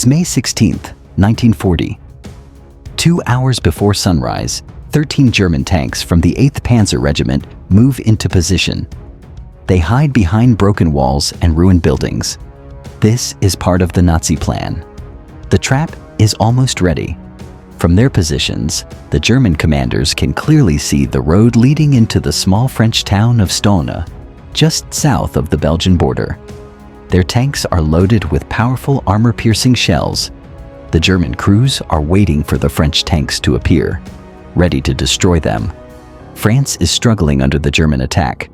It's May 16th, 1940. 2 hours before sunrise, 13 German tanks from the 8th Panzer Regiment move into position. They hide behind broken walls and ruined buildings. This is part of the Nazi plan. The trap is almost ready. From their positions, the German commanders can clearly see the road leading into the small French town of Stonne, just south of the Belgian border. Their tanks are loaded with powerful armor-piercing shells. The German crews are waiting for the French tanks to appear, ready to destroy them. France is struggling under the German attack.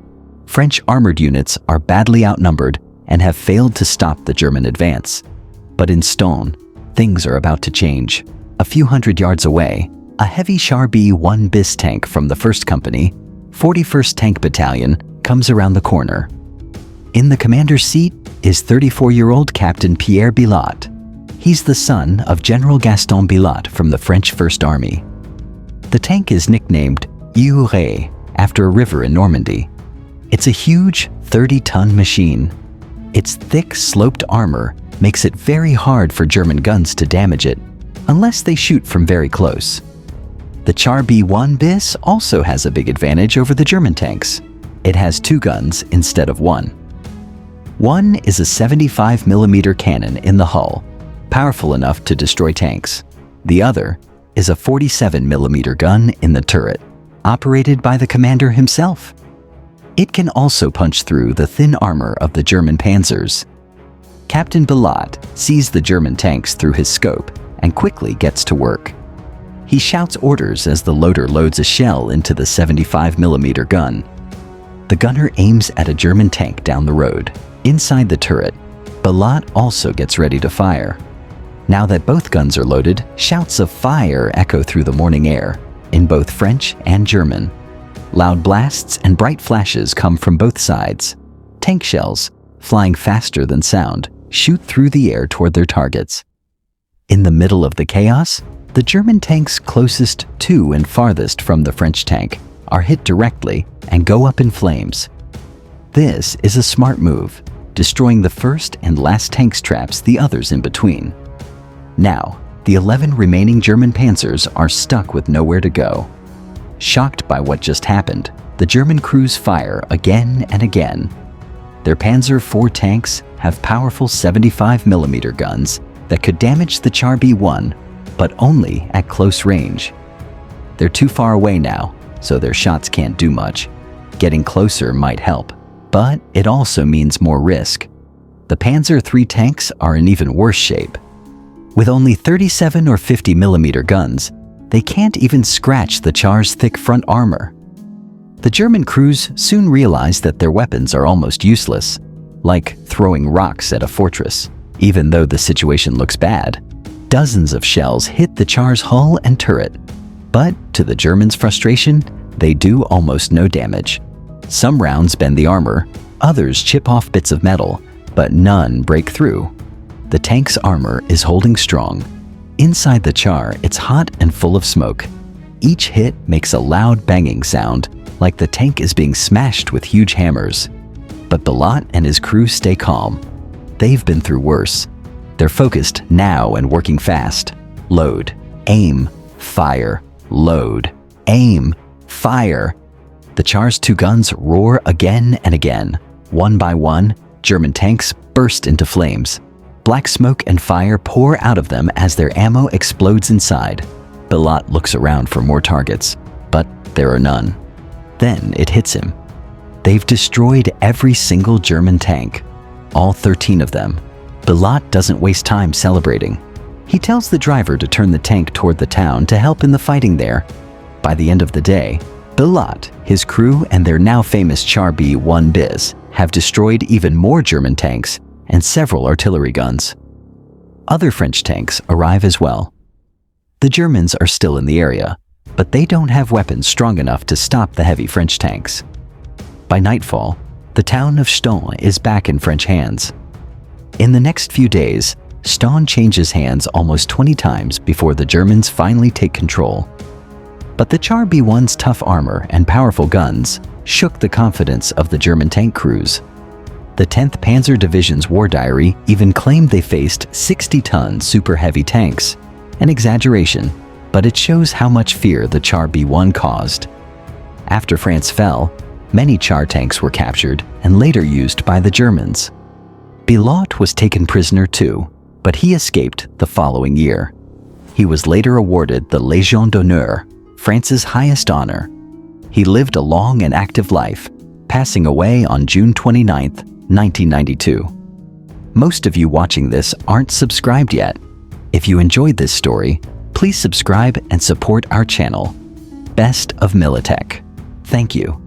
French armored units are badly outnumbered and have failed to stop the German advance. But in Stonne, things are about to change. A few hundred yards away, a heavy Char B1 BIS tank from the 1st Company, 41st Tank Battalion, comes around the corner. In the commander's seat is 34-year-old Captain Pierre Billotte. He's the son of General Gaston Billotte from the French First Army. The tank is nicknamed EURE after a river in Normandy. It's a huge 30-ton machine. Its thick, sloped armor makes it very hard for German guns to damage it, unless they shoot from very close. The Char B1 BIS also has a big advantage over the German tanks. It has 2 guns instead of 1. One is a 75mm cannon in the hull, powerful enough to destroy tanks. The other is a 47mm gun in the turret, operated by the commander himself. It can also punch through the thin armor of the German panzers. Captain Billotte sees the German tanks through his scope and quickly gets to work. He shouts orders as the loader loads a shell into the 75mm gun. The gunner aims at a German tank down the road. Inside the turret, Billotte also gets ready to fire. Now that both guns are loaded, shouts of fire echo through the morning air, in both French and German. Loud blasts and bright flashes come from both sides. Tank shells, flying faster than sound, shoot through the air toward their targets. In the middle of the chaos, the German tanks closest to and farthest from the French tank are hit directly and go up in flames. This is a smart move, destroying the first and last tanks traps the others in between. Now, the 11 remaining German panzers are stuck with nowhere to go. Shocked by what just happened, the German crews fire again and again. Their Panzer IV tanks have powerful 75mm guns that could damage the Char B1, but only at close range. They're too far away now, so their shots can't do much. Getting closer might help, but it also means more risk. The Panzer III tanks are in even worse shape. With only 37 or 50mm guns, they can't even scratch the Char's thick front armor. The German crews soon realize that their weapons are almost useless, like throwing rocks at a fortress. Even though the situation looks bad, dozens of shells hit the Char's hull and turret. But to the Germans' frustration, they do almost no damage. Some rounds bend the armor, others chip off bits of metal, but none break through. The tank's armor is holding strong. Inside the Char, it's hot and full of smoke. Each hit makes a loud banging sound, like the tank is being smashed with huge hammers. But Billotte and his crew stay calm. They've been through worse. They're focused now and working fast. Load, aim, fire, load, aim, fire. The Char's 2 guns roar again and again. One by one, German tanks burst into flames. Black smoke and fire pour out of them as their ammo explodes inside. Billotte looks around for more targets, but there are none. Then it hits him. They've destroyed every single German tank, all 13 of them. Billotte doesn't waste time celebrating. He tells the driver to turn the tank toward the town to help in the fighting there. By the end of the day, Billotte, his crew, and their now famous Char B1 BIS have destroyed even more German tanks and several artillery guns. Other French tanks arrive as well. The Germans are still in the area, but they don't have weapons strong enough to stop the heavy French tanks. By nightfall, the town of Stonne is back in French hands. In the next few days, Stonne changes hands almost 20 times before the Germans finally take control. But the Char B1's tough armor and powerful guns shook the confidence of the German tank crews. The 10th Panzer Division's war diary even claimed they faced 60-ton super heavy tanks. An exaggeration, but it shows how much fear the Char B1 caused. After France fell, many Char tanks were captured and later used by the Germans. Billotte was taken prisoner too, but he escaped the following year. He was later awarded the Légion d'honneur, France's highest honor. He lived a long and active life, passing away on June 29, 1992. Most of you watching this aren't subscribed yet. If you enjoyed this story, please subscribe and support our channel. Best of Militech. Thank you.